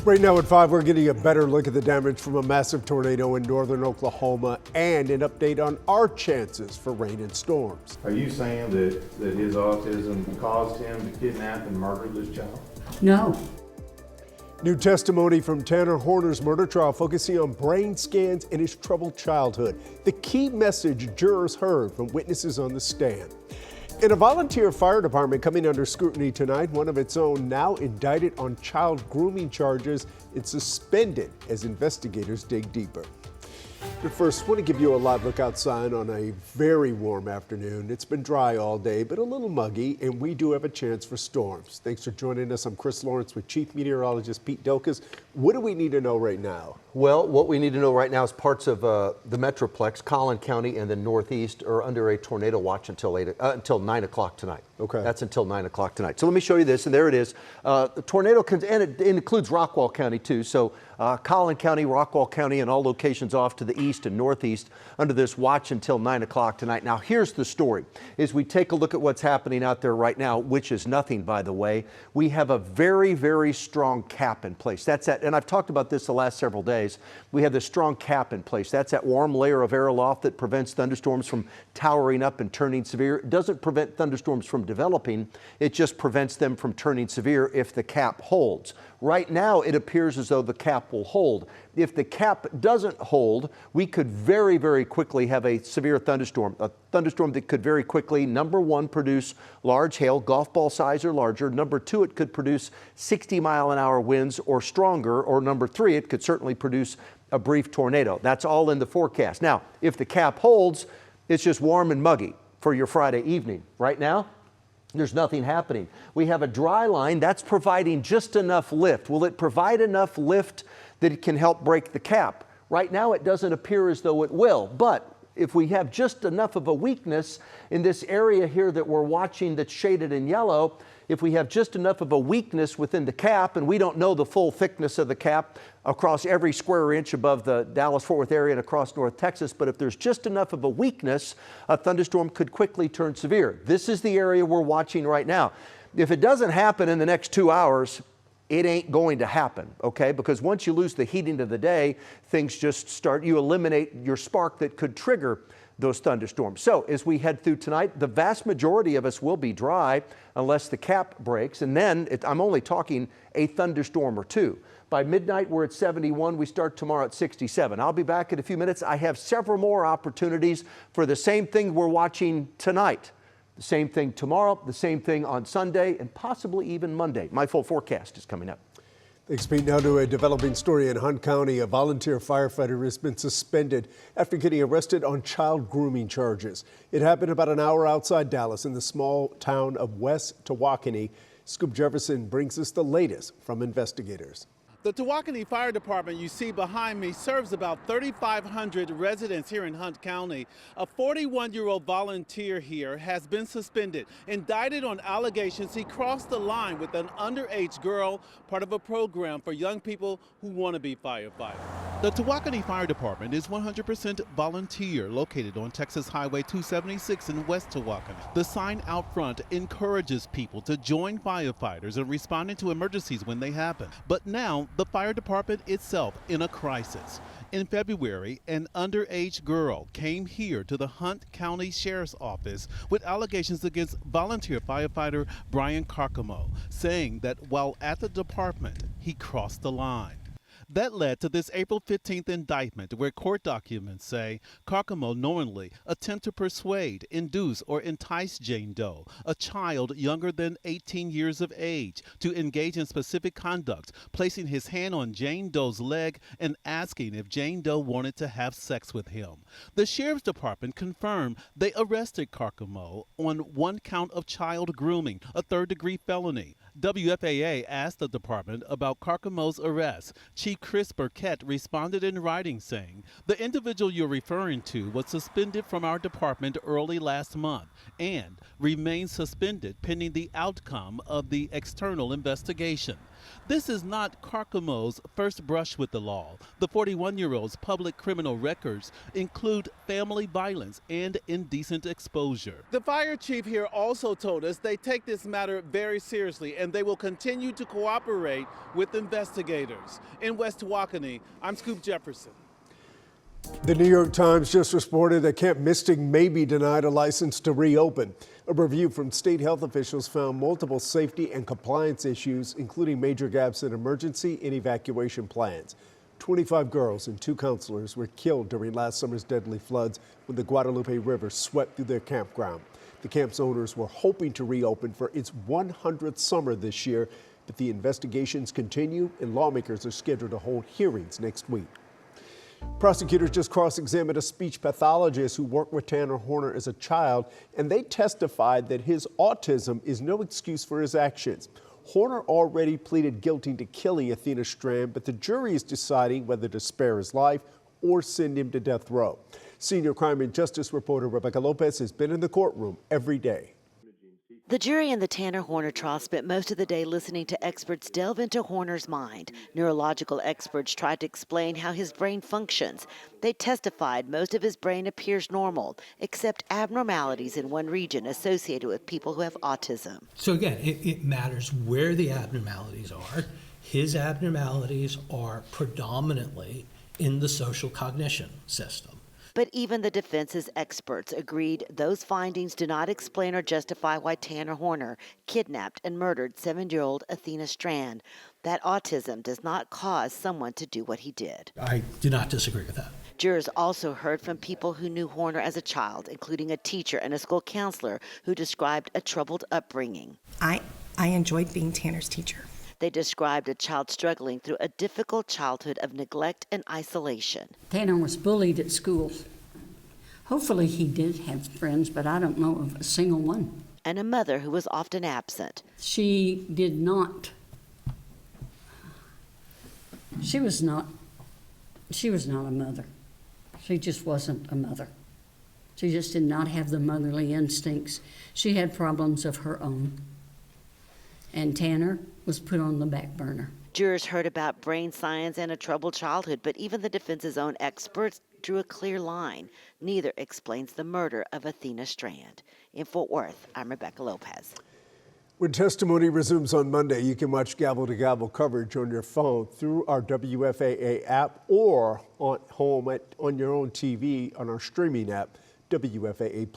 Right now at 5, we're getting a better look at the damage from a massive tornado in northern Oklahoma and an update on our chances for rain and storms. Are you saying that his autism caused him to kidnap and murder this child? No. New testimony from Tanner Horner's murder trial focusing on brain scans in his troubled childhood. The key message jurors heard from witnesses on the stand. In a volunteer fire department coming under scrutiny tonight, one of its own now indicted on child grooming charges and suspended as investigators dig deeper. But first, I want to give you a live look outside on a very warm afternoon. It's been dry all day, but a little muggy, and we do have a chance for storms. Thanks for joining us. I'm Chris Lawrence with Chief Meteorologist Pete Delkus. What do we need to know right now? Well, what we need to know right now is parts of the Metroplex, Collin County, and the Northeast are under a tornado watch until 9 o'clock tonight. Okay. That's until 9 o'clock tonight. So let me show you this, and there it is. The tornado, and it includes Rockwall County too. So Collin County, Rockwall County, and all locations off to the east and northeast under this watch until 9 o'clock tonight. Now, here's the story. As we take a look at what's happening out there right now, which is nothing, by the way, we have a very, very strong cap in place. That's that, and I've talked about this the last several days. We have this strong cap in place. That's that warm layer of air aloft that prevents thunderstorms from towering up and turning severe. It doesn't prevent thunderstorms from developing. It just prevents them from turning severe if the cap holds. Right now, it appears as though the cap will hold. If the cap doesn't hold, we could very, very quickly have a severe thunderstorm. A thunderstorm that could very quickly, number one, produce large hail, golf ball size or larger. Number two, it could produce 60-mile-an-hour winds or stronger. Or number three, it could certainly produce a brief tornado. That's all in the forecast. Now, if the cap holds, it's just warm and muggy for your Friday evening. Right now, there's nothing happening. We have a dry line that's providing just enough lift. Will it provide enough lift that it can help break the cap? Right now, it doesn't appear as though it will, but if we have just enough of a weakness in this area here that we're watching that's shaded in yellow, if we have just enough of a weakness within the cap, and we don't know the full thickness of the cap across every square inch above the Dallas-Fort Worth area and across North Texas, but if there's just enough of a weakness, a thunderstorm could quickly turn severe. This is the area we're watching right now. If it doesn't happen in the next 2 hours, it ain't going to happen, okay? Because once you lose the heating of the day, things just start, you eliminate your spark that could trigger those thunderstorms. So as we head through tonight, the vast majority of us will be dry unless the cap breaks. And then I'm only talking a thunderstorm or two. By midnight, we're at 71. We start tomorrow at 67. I'll be back in a few minutes. I have several more opportunities for the same thing we're watching tonight. The same thing tomorrow, the same thing on Sunday, and possibly even Monday. My full forecast is coming up. Thanks, Pete. Now to a developing story in Hunt County. A volunteer firefighter has been suspended after getting arrested on child grooming charges. It happened about an hour outside Dallas in the small town of West Tawakoni. Scoop Jefferson brings us the latest from investigators. The Tawakoni Fire Department you see behind me serves about 3,500 residents here in Hunt County. A 41-year-old volunteer here has been suspended, indicted on allegations he crossed the line with an underage girl, part of a program for young people who want to be firefighters. The Tawakoni Fire Department is 100% volunteer, located on Texas Highway 276 in West Tawakoni. The sign out front encourages people to join firefighters in responding to emergencies when they happen. But now, the fire department itself in a crisis. In February, an underage girl came here to the Hunt County Sheriff's Office with allegations against volunteer firefighter Brian Carcamo, saying that while at the department, he crossed the line. That led to this April 15th indictment where court documents say Carcamo knowingly attempted to persuade, induce, or entice Jane Doe, a child younger than 18 years of age, to engage in specific conduct, placing his hand on Jane Doe's leg and asking if Jane Doe wanted to have sex with him. The Sheriff's Department confirmed they arrested Carcamo on one count of child grooming, a third-degree felony. WFAA asked the department about Carcamo's arrest. Chief Chris Burkett responded in writing saying, "The individual you're referring to was suspended from our department early last month and remains suspended pending the outcome of the external investigation." This is not Carcamo's first brush with the law. The 41-year-old's public criminal records include family violence and indecent exposure. The fire chief here also told us they take this matter very seriously and and they will continue to cooperate with investigators. In West Waukene, I'm Scoop Jefferson. The New York Times just reported that Camp Mystic may be denied a license to reopen. A review from state health officials found multiple safety and compliance issues, including major gaps in emergency and evacuation plans. 25 girls and 2 counselors were killed during last summer's deadly floods when the Guadalupe River swept through their campground. The camp's owners were hoping to reopen for its 100th summer this year, but the investigations continue and lawmakers are scheduled to hold hearings next week. Prosecutors just cross-examined a speech pathologist who worked with Tanner Horner as a child, and they testified that his autism is no excuse for his actions. Horner already pleaded guilty to killing Athena Strand, but the jury is deciding whether to spare his life or send him to death row. Senior crime and justice reporter Rebecca Lopez has been in the courtroom every day. The jury in the Tanner Horner trial spent most of the day listening to experts delve into Horner's mind. Neurological experts tried to explain how his brain functions. They testified most of his brain appears normal, except abnormalities in one region associated with people who have autism. So again, it matters where the abnormalities are. His abnormalities are predominantly in the social cognition system. But even the defense's experts agreed those findings do not explain or justify why Tanner Horner kidnapped and murdered 7-year-old Athena Strand. That autism does not cause someone to do what he did. I do not disagree with that. Jurors also heard from people who knew Horner as a child, including a teacher and a school counselor who described a troubled upbringing. I enjoyed being Tanner's teacher. They described a child struggling through a difficult childhood of neglect and isolation. Tanner was bullied at school. Hopefully he did have friends, but I don't know of a single one. And a mother who was often absent. She was not a mother. She just wasn't a mother. She just did not have the motherly instincts. She had problems of her own. And Tanner was put on the back burner. Jurors heard about brain science and a troubled childhood, but even the defense's own experts drew a clear line. Neither explains the murder of Athena Strand. In Fort Worth, I'm Rebecca Lopez. When testimony resumes on Monday, you can watch gavel-to-gavel coverage on your phone through our WFAA app or on your own TV on our streaming app, WFAA+.